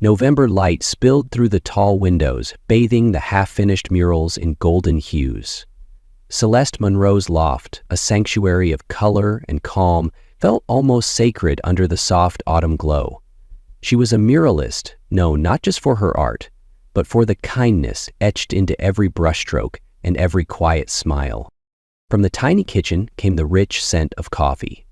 November light spilled through the tall windows, bathing the half-finished murals in golden hues. Celeste Munro's loft, a sanctuary of color and calm, felt almost sacred under the soft autumn glow. She was a muralist, known not just for her art, but for the kindness etched into every brushstroke and every quiet smile. From the tiny kitchen came the rich scent of coffee.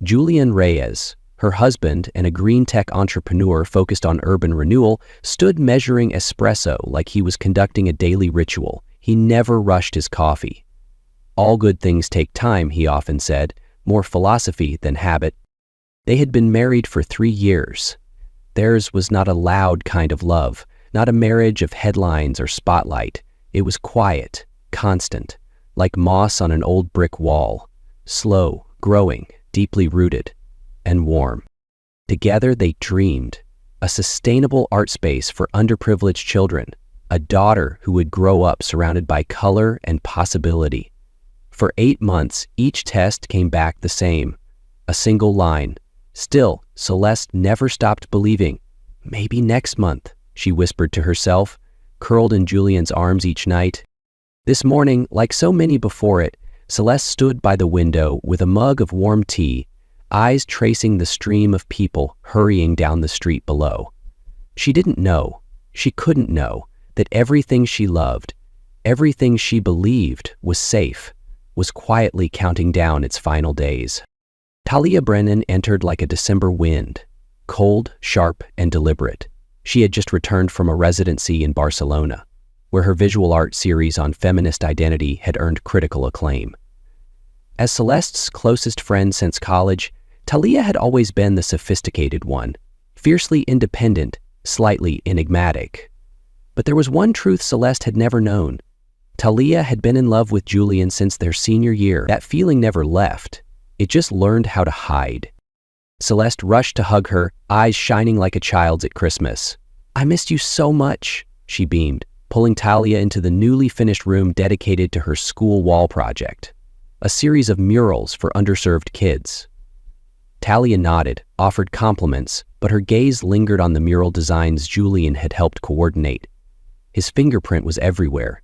Julian Reyes, her husband and a green tech entrepreneur focused on urban renewal, stood measuring espresso like he was conducting a daily ritual. He never rushed his coffee. All good things take time, he often said, more philosophy than habit. They had been married for 3 years. Theirs was not a loud kind of love, not a marriage of headlines or spotlight. It was quiet, constant, like moss on an old brick wall, slow, growing, deeply rooted, and warm. Together they dreamed, a sustainable art space for underprivileged children, a daughter who would grow up surrounded by color and possibility. For 8 months, each test came back the same, a single line. Still, Celeste never stopped believing. Maybe next month, she whispered to herself, curled in Julian's arms each night. This morning, like so many before it, Celeste stood by the window with a mug of warm tea, eyes tracing the stream of people hurrying down the street below. She didn't know, she couldn't know, that everything she loved, everything she believed was safe, was quietly counting down its final days. Talia Brennan entered like a December wind, cold, sharp, and deliberate. She had just returned from a residency in Barcelona, where her visual art series on feminist identity had earned critical acclaim. As Celeste's closest friend since college, Talia had always been the sophisticated one, fiercely independent, slightly enigmatic. But there was one truth Celeste had never known. Talia had been in love with Julian since their senior year. That feeling never left. It just learned how to hide. Celeste rushed to hug her, eyes shining like a child's at Christmas. "I missed you so much," she beamed, pulling Talia into the newly finished room dedicated to her school wall project, a series of murals for underserved kids. Talia nodded, offered compliments, but her gaze lingered on the mural designs Julian had helped coordinate. His fingerprint was everywhere.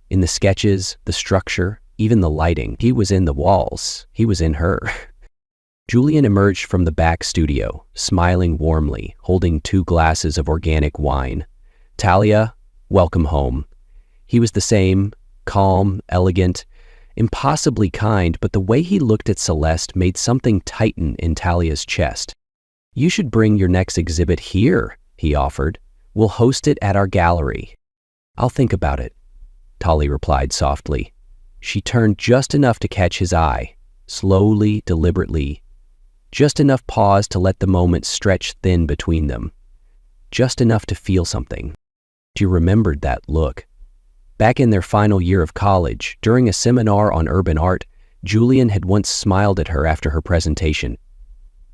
In the sketches, the structure, even the lighting. He was in the walls. He was in her. Julian emerged from the back studio, smiling warmly, holding 2 glasses of organic wine. "Talia, welcome home." He was the same, calm, elegant, impossibly kind, but the way he looked at Celeste made something tighten in Talia's chest. "You should bring your next exhibit here," he offered. "We'll host it at our gallery." "I'll think about it," Talia replied softly. She turned just enough to catch his eye, slowly, deliberately, just enough pause to let the moment stretch thin between them, just enough to feel something. She remembered that look. Back in their final year of college, during a seminar on urban art, Julian had once smiled at her after her presentation.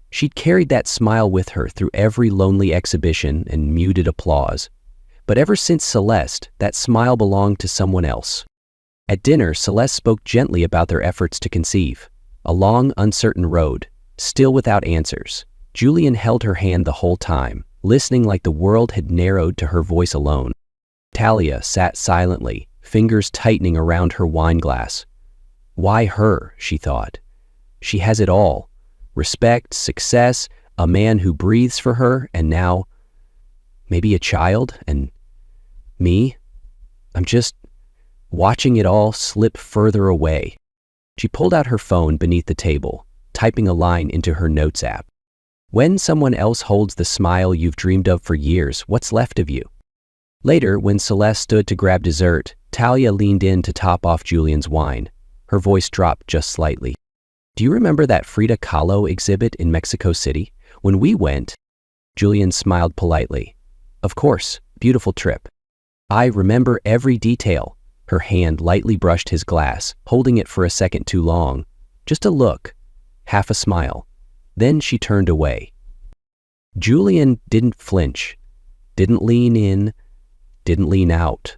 She'd carried that smile with her through every lonely exhibition and muted applause. But ever since Celeste, that smile belonged to someone else. At dinner, Celeste spoke gently about their efforts to conceive. A long, uncertain road, still without answers. Julian held her hand the whole time, listening like the world had narrowed to her voice alone. Talia sat silently, fingers tightening around her wine glass. Why her, she thought. She has it all. Respect, success, a man who breathes for her, and now, maybe a child, and me? I'm just watching it all slip further away. She pulled out her phone beneath the table, typing a line into her notes app. When someone else holds the smile you've dreamed of for years, what's left of you? Later, when Celeste stood to grab dessert, Talia leaned in to top off Julian's wine. Her voice dropped just slightly. "Do you remember that Frida Kahlo exhibit in Mexico City? When we went..." Julian smiled politely. "Of course, beautiful trip. I remember every detail." Her hand lightly brushed his glass, holding it for a second too long. Just a look, half a smile. Then she turned away. Julian didn't flinch, didn't lean in, didn't lean out.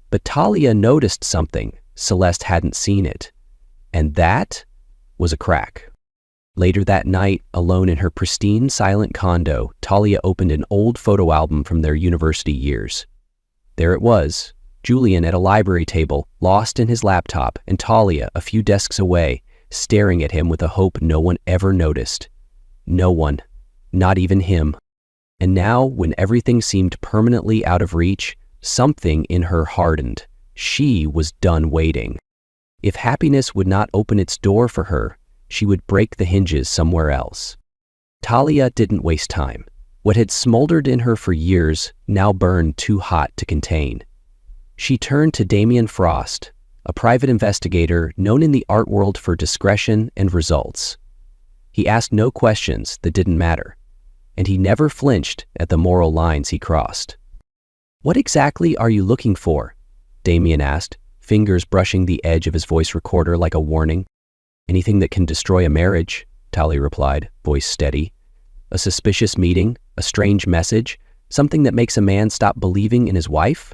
But Talia noticed something. Celeste hadn't seen it. And that was a crack. Later that night, alone in her pristine, silent condo, Talia opened an old photo album from their university years. There it was, Julian at a library table, lost in his laptop, and Talia a few desks away, staring at him with a hope no one ever noticed. No one, not even him. And now, when everything seemed permanently out of reach, something in her hardened. She was done waiting. If happiness would not open its door for her, she would break the hinges somewhere else. Talia didn't waste time. What had smoldered in her for years now burned too hot to contain. She turned to Damien Frost, a private investigator known in the art world for discretion and results. He asked no questions that didn't matter, and he never flinched at the moral lines he crossed. "What exactly are you looking for?" Damien asked, fingers brushing the edge of his voice recorder like a warning. "Anything that can destroy a marriage," Talia replied, voice steady. "A suspicious meeting, a strange message, something that makes a man stop believing in his wife?"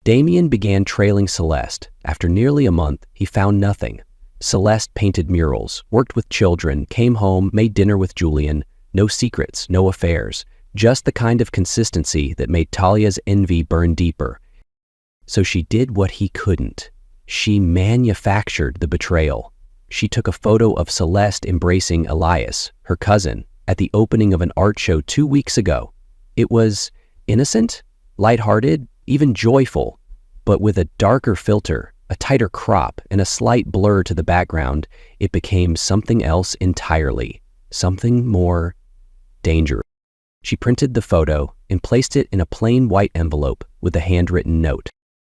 Damien began trailing Celeste. After nearly a month, he found nothing. Celeste painted murals, worked with children, came home, made dinner with Julian. No secrets, no affairs, just the kind of consistency that made Talia's envy burn deeper. So she did what he couldn't. She manufactured the betrayal. She took a photo of Celeste embracing Elias, her cousin, at the opening of an art show 2 weeks ago. It was innocent, lighthearted, even joyful, but with a darker filter, a tighter crop, and a slight blur to the background, it became something else entirely, something more dangerous. She printed the photo and placed it in a plain white envelope with a handwritten note.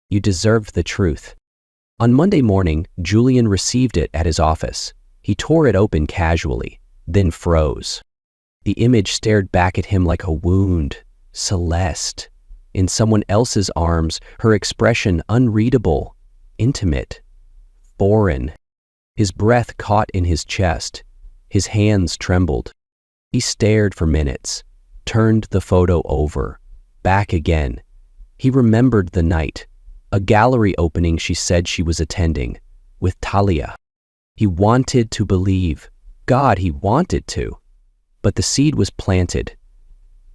"You deserved the truth." On Monday morning, Julian received it at his office. He tore it open casually, then froze. The image stared back at him like a wound. Celeste. In someone else's arms, her expression unreadable, intimate, foreign. His breath caught in his chest. His hands trembled. He stared for minutes, turned the photo over, back again. He remembered the night, a gallery opening she said she was attending, with Talia. He wanted to believe. God, he wanted to. But the seed was planted.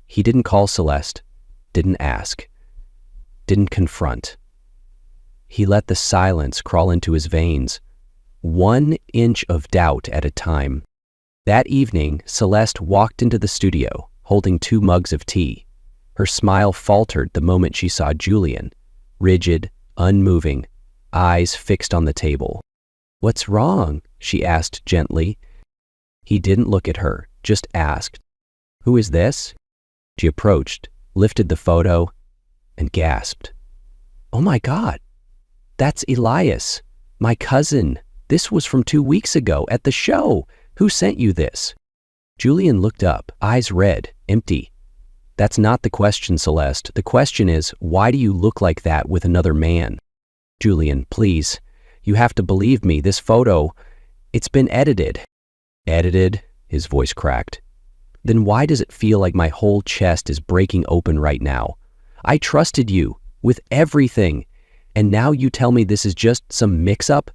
He didn't call Celeste, didn't ask, didn't confront. He let the silence crawl into his veins, 1 inch of doubt at a time. That evening, Celeste walked into the studio, holding 2 mugs of tea. Her smile faltered the moment she saw Julian, rigid, unmoving, eyes fixed on the table. "What's wrong?" she asked gently. He didn't look at her, just asked, "Who is this?" She approached, lifted the photo, and gasped. "Oh my God, that's Elias, my cousin. This was from 2 weeks ago at the show. Who sent you this?" Julian looked up, eyes red, empty. "That's not the question, Celeste. The question is, why do you look like that with another man?" "Julian, please. You have to believe me. This photo, it's been edited." "Edited?" His voice cracked. "Then why does it feel like my whole chest is breaking open right now? I trusted you with everything, and now you tell me this is just some mix-up?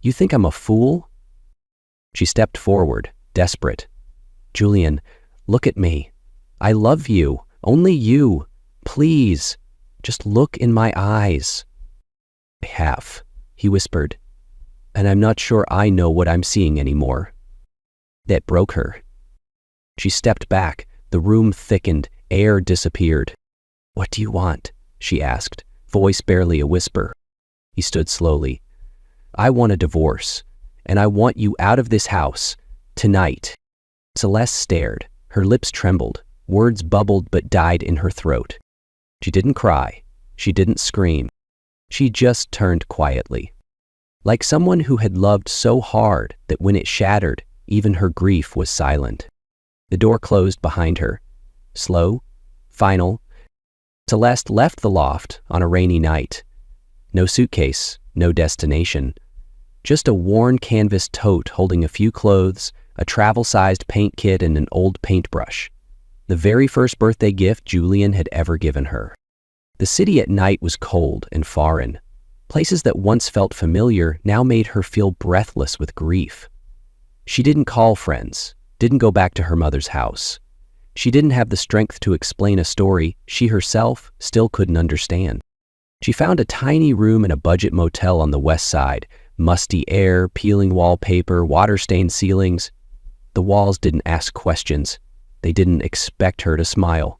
You think I'm a fool?" She stepped forward, desperate. "Julian, look at me. I love you, only you. Please, just look in my eyes." "I have," he whispered, "and I'm not sure I know what I'm seeing anymore." That broke her. She stepped back, the room thickened, air disappeared. "What do you want?" she asked, voice barely a whisper. He stood slowly. "I want a divorce, and I want you out of this house, tonight." Celeste stared, her lips trembled, words bubbled but died in her throat. She didn't cry, she didn't scream. She just turned quietly. Like someone who had loved so hard that when it shattered, even her grief was silent. The door closed behind her. Slow, final. Celeste left the loft on a rainy night. No suitcase, no destination. Just a worn canvas tote holding a few clothes, a travel-sized paint kit, and an old paintbrush. The very first birthday gift Julian had ever given her. The city at night was cold and foreign. Places that once felt familiar now made her feel breathless with grief. She didn't call friends, didn't go back to her mother's house. She didn't have the strength to explain a story she herself still couldn't understand. She found a tiny room in a budget motel on the west side, musty air, peeling wallpaper, water-stained ceilings. The walls didn't ask questions. They didn't expect her to smile.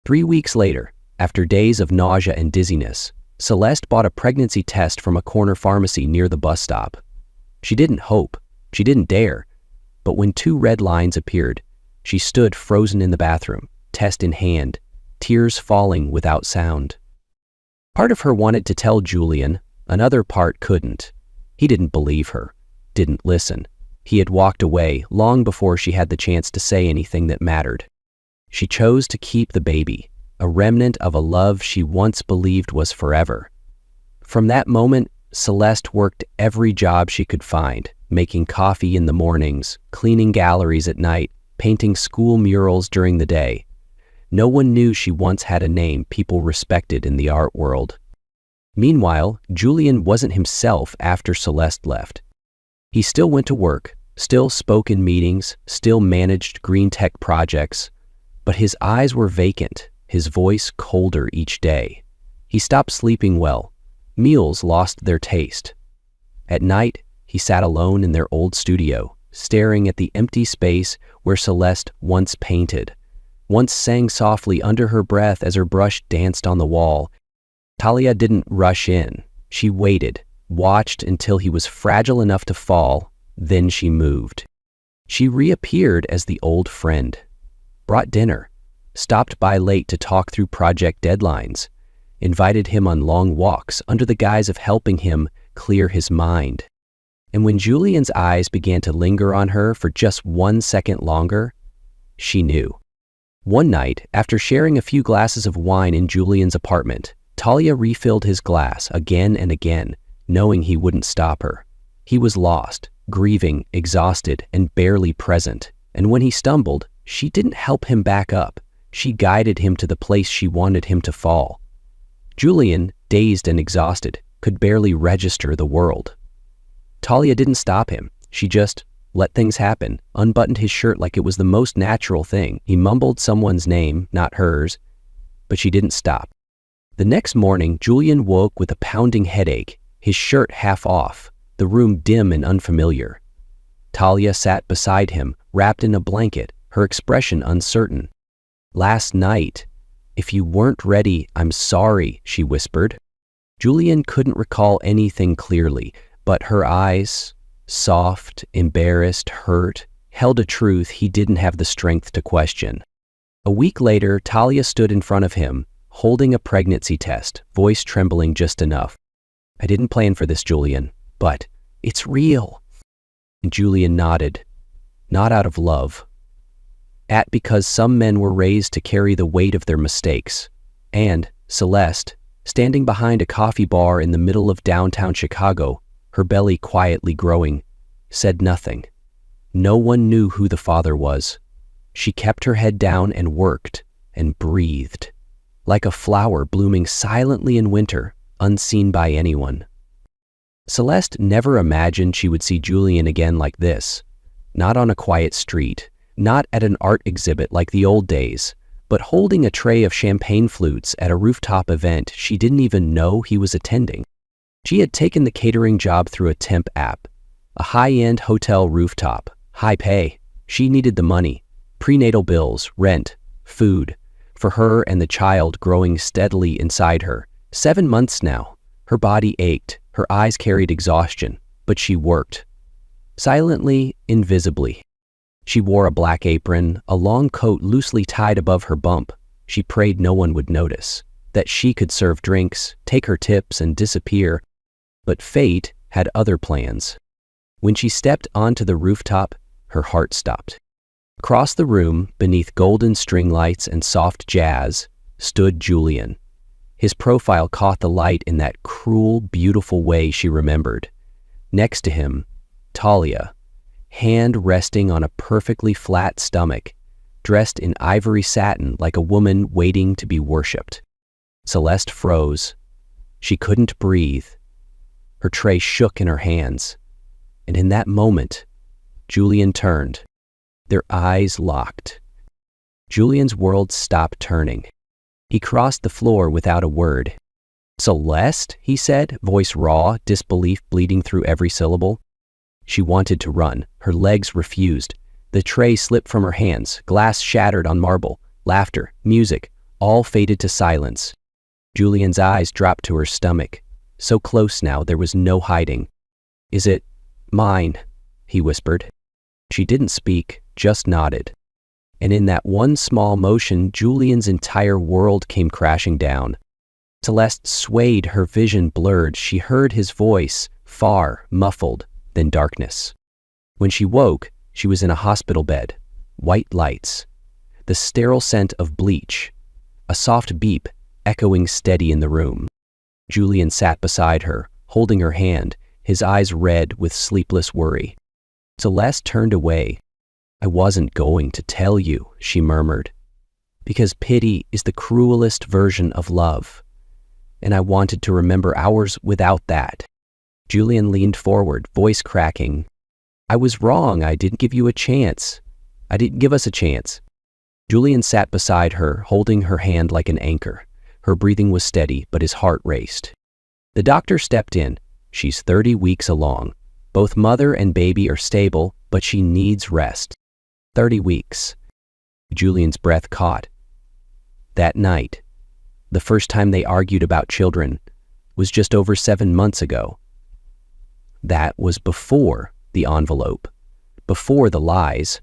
3 weeks later, after days of nausea and dizziness, Celeste bought a pregnancy test from a corner pharmacy near the bus stop. She didn't hope, she didn't dare, but when 2 red lines appeared, she stood frozen in the bathroom, test in hand, tears falling without sound. Part of her wanted to tell Julian, another part couldn't. He didn't believe her, didn't listen. He had walked away long before she had the chance to say anything that mattered. She chose to keep the baby, a remnant of a love she once believed was forever. From that moment, Celeste worked every job she could find, making coffee in the mornings, cleaning galleries at night, painting school murals during the day. No one knew she once had a name people respected in the art world. Meanwhile, Julian wasn't himself after Celeste left. He still went to work, still spoke in meetings, still managed green tech projects, but his eyes were vacant, his voice colder each day. He stopped sleeping well. Meals lost their taste. At night, he sat alone in their old studio, staring at the empty space where Celeste once painted, once sang softly under her breath as her brush danced on the wall. Talia didn't rush in. She waited, watched until he was fragile enough to fall, then she moved. She reappeared as the old friend, brought dinner, stopped by late to talk through project deadlines, invited him on long walks under the guise of helping him clear his mind. And when Julian's eyes began to linger on her for just 1 second longer, she knew. One night, after sharing a few glasses of wine in Julian's apartment, Talia refilled his glass again and again, knowing he wouldn't stop her. He was lost, grieving, exhausted, and barely present. And when he stumbled, she didn't help him back up. She guided him to the place she wanted him to fall. Julian, dazed and exhausted, could barely register the world. Talia didn't stop him. She just let things happen, unbuttoned his shirt like it was the most natural thing. He mumbled someone's name, not hers, but she didn't stop. The next morning, Julian woke with a pounding headache, his shirt half off, the room dim and unfamiliar. Talia sat beside him, wrapped in a blanket, her expression uncertain. "Last night, if you weren't ready, I'm sorry," she whispered. Julian couldn't recall anything clearly, but her eyes, soft, embarrassed, hurt, held a truth he didn't have the strength to question. A week later, Talia stood in front of him, holding a pregnancy test, voice trembling just enough. "I didn't plan for this, Julian, but it's real." And Julian nodded, not out of love, because some men were raised to carry the weight of their mistakes. And Celeste, standing behind a coffee bar in the middle of downtown Chicago, her belly quietly growing, said nothing. No one knew who the father was. She kept her head down and worked and breathed, like a flower blooming silently in winter, unseen by anyone. Celeste never imagined she would see Julian again like this, not on a quiet street, not at an art exhibit like the old days, but holding a tray of champagne flutes at a rooftop event she didn't even know he was attending. She had taken the catering job through a temp app, a high-end hotel rooftop, high pay. She needed the money, prenatal bills, rent, food, for her and the child growing steadily inside her. 7 months now. Her body ached, her eyes carried exhaustion, but she worked. Silently, invisibly. She wore a black apron, a long coat loosely tied above her bump. She prayed no one would notice, that she could serve drinks, take her tips, and disappear. But fate had other plans. When she stepped onto the rooftop, her heart stopped. Across the room, beneath golden string lights and soft jazz, stood Julian. His profile caught the light in that cruel, beautiful way she remembered. Next to him, Talia, hand resting on a perfectly flat stomach, dressed in ivory satin like a woman waiting to be worshipped. Celeste froze. She couldn't breathe. Her tray shook in her hands. And in that moment, Julian turned. Their eyes locked. Julian's world stopped turning. He crossed the floor without a word. "Celeste?" he said, voice raw, disbelief bleeding through every syllable. She wanted to run. Her legs refused. The tray slipped from her hands. Glass shattered on marble. Laughter, music, all faded to silence. Julian's eyes dropped to her stomach. So close now, there was no hiding. "Is it mine?" he whispered. She didn't speak, just nodded. And in that one small motion, Julian's entire world came crashing down. Celeste swayed, her vision blurred. She heard his voice, far, muffled, then darkness. When she woke, she was in a hospital bed. White lights. The sterile scent of bleach. A soft beep, echoing steady in the room. Julian sat beside her, holding her hand, his eyes red with sleepless worry. Celeste turned away. "I wasn't going to tell you," she murmured, "because pity is the cruelest version of love. And I wanted to remember ours without that." Julian leaned forward, voice cracking. "I was wrong. I didn't give you a chance. I didn't give us a chance." Julian sat beside her, holding her hand like an anchor. Her breathing was steady, but his heart raced. The doctor stepped in. "She's 30 weeks along. Both mother and baby are stable, but she needs rest." 30 weeks. Julian's breath caught. That night, the first time they argued about children, was just over 7 months ago. That was before the envelope, before the lies.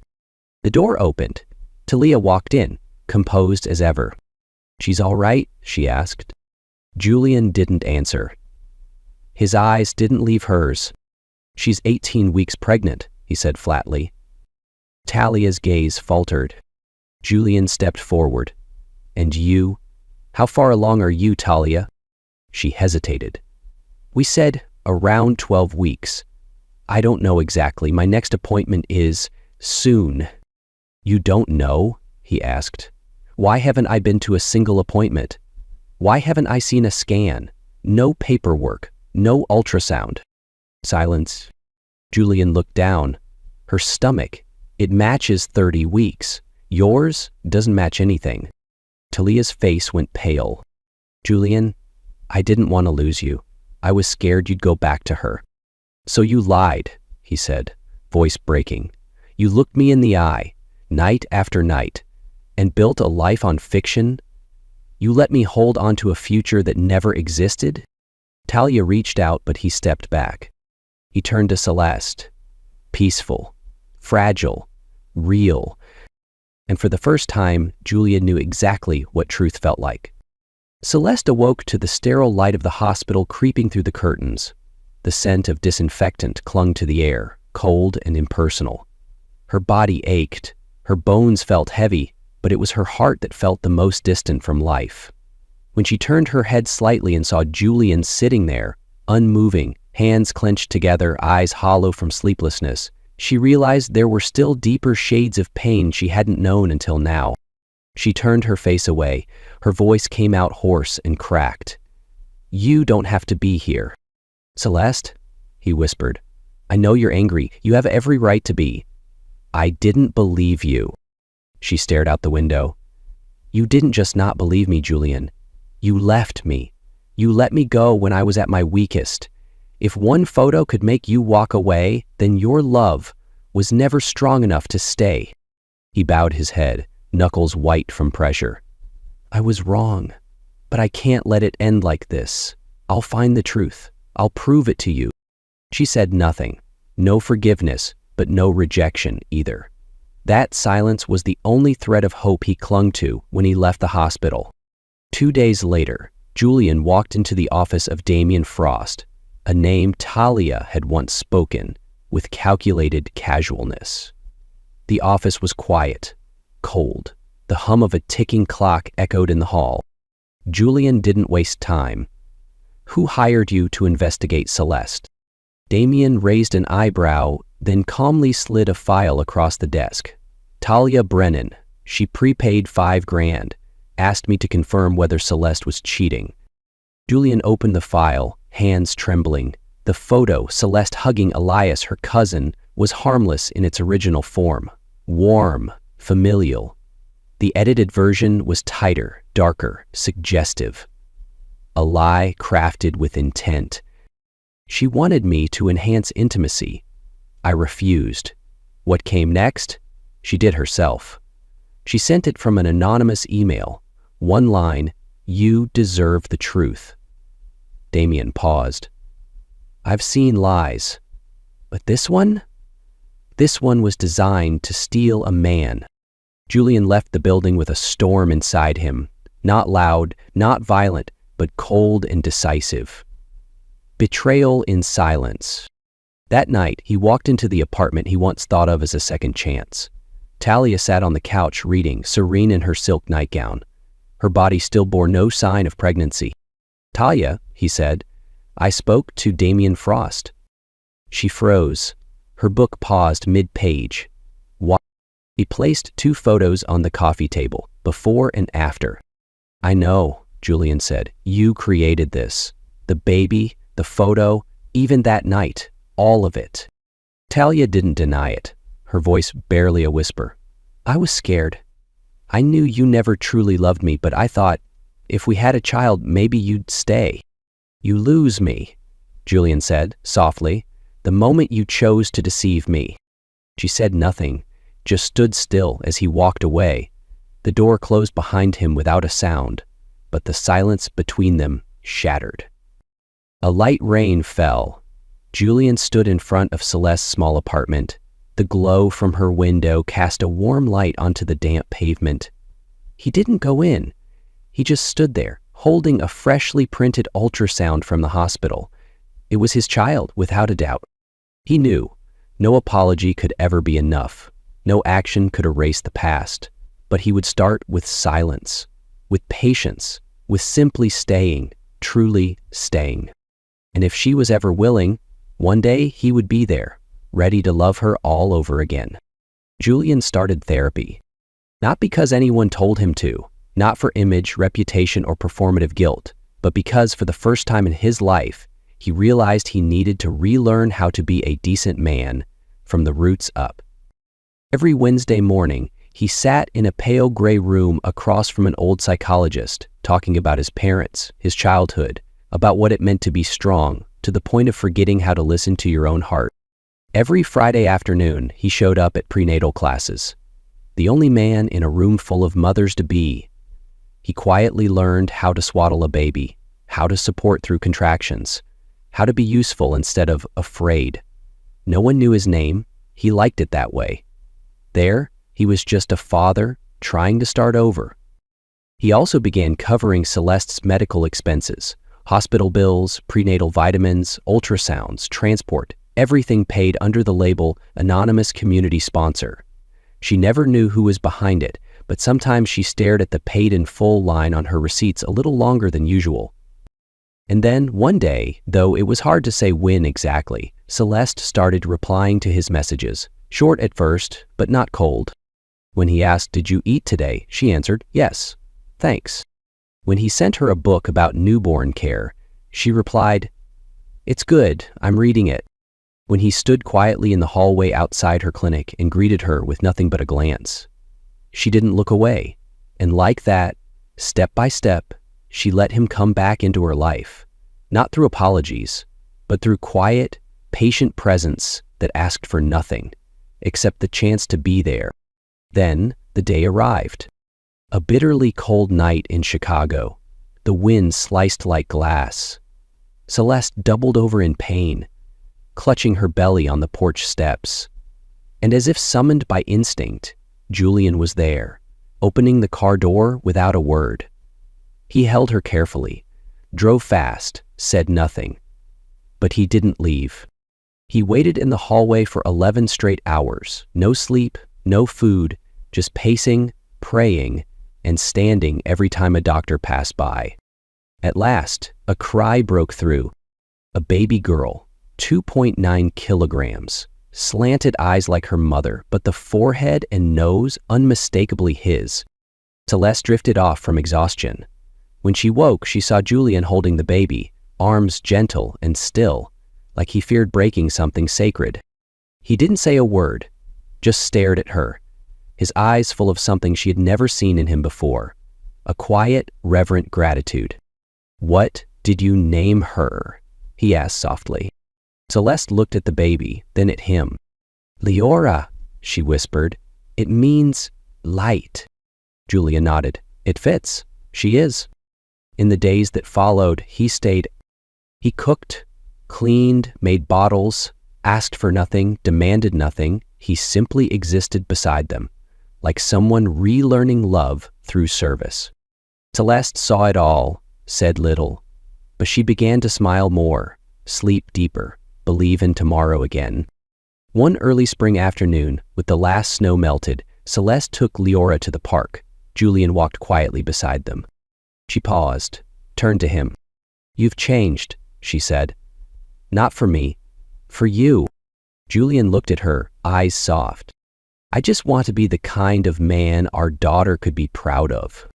The door opened. Talia walked in, composed as ever. "She's all right?" she asked. Julian didn't answer. His eyes didn't leave hers. "She's 18 weeks pregnant," he said flatly. Talia's gaze faltered. Julian stepped forward. "And you? How far along are you, Talia?" She hesitated. "We said around 12 weeks. I don't know exactly. My next appointment is soon." "You don't know?" he asked. "Why haven't I been to a single appointment? Why haven't I seen a scan? No paperwork, no ultrasound." Silence. Julian looked down. Her stomach. "It matches 30 weeks. Yours doesn't match anything." Talia's face went pale. "Julian, I didn't want to lose you. I was scared you'd go back to her." "So you lied," he said, voice breaking. "You looked me in the eye, night after night, and built a life on fiction? You let me hold on to a future that never existed?" Talia reached out, but he stepped back. He turned to Celeste. Peaceful, fragile, real. And for the first time, Julia knew exactly what truth felt like. Celeste awoke to the sterile light of the hospital creeping through the curtains. The scent of disinfectant clung to the air, cold and impersonal. Her body ached. Her bones felt heavy, but it was her heart that felt the most distant from life. When she turned her head slightly and saw Julian sitting there, unmoving, hands clenched together, eyes hollow from sleeplessness, she realized there were still deeper shades of pain she hadn't known until now. She turned her face away. Her voice came out hoarse and cracked. "You don't have to be here." "Celeste," he whispered, "I know you're angry. You have every right to be." "I didn't believe you." She stared out the window. "You didn't just not believe me, Julian. You left me. You let me go when I was at my weakest. If one photo could make you walk away, then your love was never strong enough to stay." He bowed his head, knuckles white from pressure. "I was wrong, but I can't let it end like this. I'll find the truth. I'll prove it to you." She said nothing. No forgiveness, but no rejection either. That silence was the only thread of hope he clung to when he left the hospital. 2 days later, Julian walked into the office of Damien Frost, a name Talia had once spoken with calculated casualness. The office was quiet, cold. The hum of a ticking clock echoed in the hall. Julian didn't waste time. "Who hired you to investigate Celeste?" Damien raised an eyebrow, then calmly slid a file across the desk. "Talia Brennan. She prepaid $5,000. Asked me to confirm whether Celeste was cheating." Julian opened the file, hands trembling. The photo, Celeste hugging Elias, her cousin, was harmless in its original form, warm, familial. The edited version was tighter, darker, suggestive. A lie crafted with intent. She wanted me to enhance intimacy. I refused. What came next? She did herself. She sent it from an anonymous email. One line, "You deserve the truth." Damien paused. I've seen lies, but this one? This one was designed to steal a man. Julian left the building with a storm inside him, not loud, not violent, but cold and decisive. Betrayal in silence. That night, he walked into the apartment he once thought of as a second chance. Talia sat on the couch reading, serene in her silk nightgown. Her body still bore no sign of pregnancy. "Talia," he said, "I spoke to Damien Frost." She froze. Her book paused mid-page. Why? He placed 2 photos on the coffee table, before and after. "I know," Julian said. "You created this. The baby, the photo, even that night, all of it." Talia didn't deny it, her voice barely a whisper. "I was scared. I knew you never truly loved me, but I thought, if we had a child, maybe you'd stay." "You lose me," Julian said, softly, "the moment you chose to deceive me." She said nothing, just stood still as he walked away. The door closed behind him without a sound, but the silence between them shattered. A light rain fell. Julian stood in front of Celeste's small apartment. The glow from her window cast a warm light onto the damp pavement. He didn't go in. He just stood there, holding a freshly printed ultrasound from the hospital. It was his child, without a doubt. He knew no apology could ever be enough. No action could erase the past. But he would start with silence, with patience, with simply staying, truly staying. And if she was ever willing, one day he would be there, ready to love her all over again. Julian started therapy. Not because anyone told him to, not for image, reputation, or performative guilt, but because for the first time in his life, he realized he needed to relearn how to be a decent man from the roots up. Every Wednesday morning, he sat in a pale gray room across from an old psychologist, talking about his parents, his childhood, about what it meant to be strong, to the point of forgetting how to listen to your own heart. Every Friday afternoon, he showed up at prenatal classes. The only man in a room full of mothers-to-be. He quietly learned how to swaddle a baby, how to support through contractions, how to be useful instead of afraid. No one knew his name. He liked it that way. There, he was just a father trying to start over. He also began covering Celeste's medical expenses, hospital bills, prenatal vitamins, ultrasounds, transport, everything paid under the label Anonymous Community Sponsor. She never knew who was behind it, but sometimes she stared at the paid in full line on her receipts a little longer than usual. And then, one day, though it was hard to say when exactly, Celeste started replying to his messages, short at first, but not cold. When he asked, "Did you eat today?" she answered, "Yes, thanks." When he sent her a book about newborn care, she replied, "It's good, I'm reading it." When he stood quietly in the hallway outside her clinic and greeted her with nothing but a glance, she didn't look away. And like that, step by step, she let him come back into her life, not through apologies, but through quiet, patient presence that asked for nothing, except the chance to be there. Then the day arrived. A bitterly cold night in Chicago. The wind sliced like glass. Celeste doubled over in pain, clutching her belly on the porch steps. And as if summoned by instinct, Julian was there, opening the car door without a word. He held her carefully, drove fast, said nothing. But he didn't leave. He waited in the hallway for 11 straight hours. No sleep, no food, just pacing, praying, and standing every time a doctor passed by. At last, a cry broke through. A baby girl, 2.9 kilograms, slanted eyes like her mother, but the forehead and nose unmistakably his. Celeste drifted off from exhaustion. When she woke, she saw Julian holding the baby, arms gentle and still, like he feared breaking something sacred. He didn't say a word, just stared at her, his eyes full of something she had never seen in him before, a quiet, reverent gratitude. "What did you name her?" he asked softly. Celeste looked at the baby, then at him. "Leora," she whispered. "It means light." Julia nodded. "It fits. She is." In the days that followed, he stayed. He cooked, cleaned, made bottles, asked for nothing, demanded nothing. He simply existed beside them, like someone relearning love through service. Celeste saw it all, said little, but she began to smile more, sleep deeper, believe in tomorrow again. One early spring afternoon, with the last snow melted, Celeste took Leora to the park. Julian walked quietly beside them. She paused, turned to him. "You've changed," she said. "Not for me, for you." Julian looked at her, eyes soft. "I just want to be the kind of man our daughter could be proud of."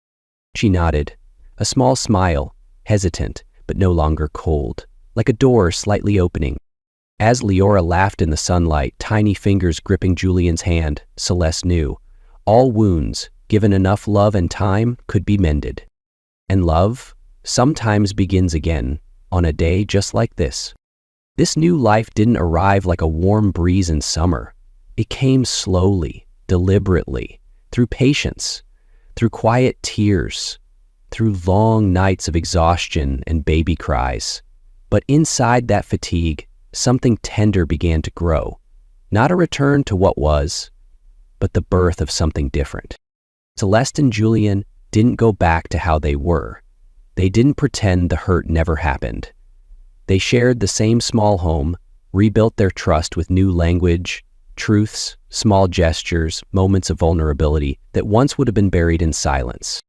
She nodded, a small smile, hesitant, but no longer cold, like a door slightly opening. As Leora laughed in the sunlight, tiny fingers gripping Julian's hand, Celeste knew all wounds, given enough love and time, could be mended. And love sometimes begins again, on a day just like this. This new life didn't arrive like a warm breeze in summer. It came slowly, deliberately, through patience, through quiet tears, through long nights of exhaustion and baby cries. But inside that fatigue, something tender began to grow. Not a return to what was, but the birth of something different. Celeste and Julian didn't go back to how they were. They didn't pretend the hurt never happened. They shared the same small home, rebuilt their trust with new language, truths, small gestures, moments of vulnerability that once would have been buried in silence.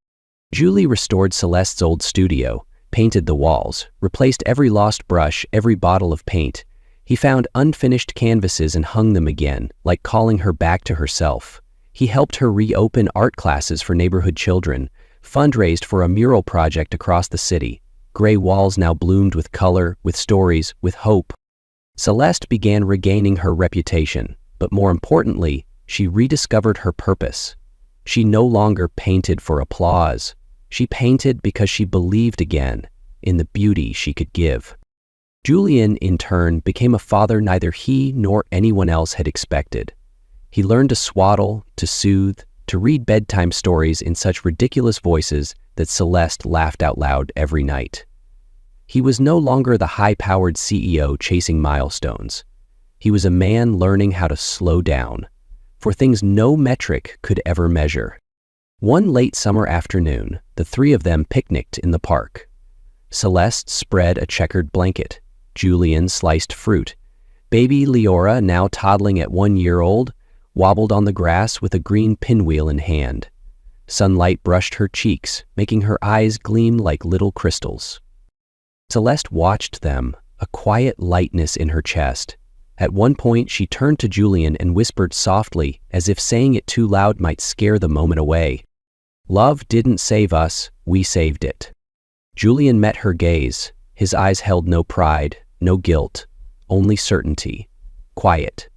Julie restored Celeste's old studio, painted the walls, replaced every lost brush, every bottle of paint. He found unfinished canvases and hung them again, like calling her back to herself. He helped her reopen art classes for neighborhood children, fundraised for a mural project across the city. Gray walls now bloomed with color, with stories, with hope. Celeste began regaining her reputation, but more importantly, she rediscovered her purpose. She no longer painted for applause. She painted because she believed again in the beauty she could give. Julian, in turn, became a father neither he nor anyone else had expected. He learned to swaddle, to soothe, to read bedtime stories in such ridiculous voices that Celeste laughed out loud every night. He was no longer the high-powered CEO chasing milestones. He was a man learning how to slow down, for things no metric could ever measure. One late summer afternoon, the three of them picnicked in the park. Celeste spread a checkered blanket. Julian sliced fruit. Baby Leora, now toddling at 1 year old, wobbled on the grass with a green pinwheel in hand. Sunlight brushed her cheeks, making her eyes gleam like little crystals. Celeste watched them, a quiet lightness in her chest. At one point, she turned to Julian and whispered softly, as if saying it too loud might scare the moment away. "Love didn't save us, we saved it." Julian met her gaze. His eyes held no pride, no guilt, only certainty. Quiet.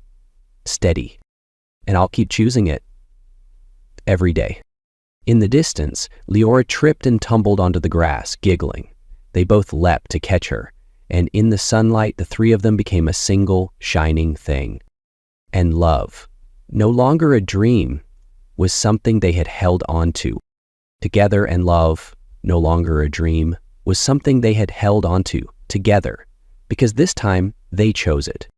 Steady. "And I'll keep choosing it. Every day." In the distance, Leora tripped and tumbled onto the grass, giggling. They both leapt to catch her, and in the sunlight the three of them became a single, shining thing. And love, no longer a dream, was something they had held on to. Together, and love, no longer a dream, was something they had held on to, together, because this time they chose it.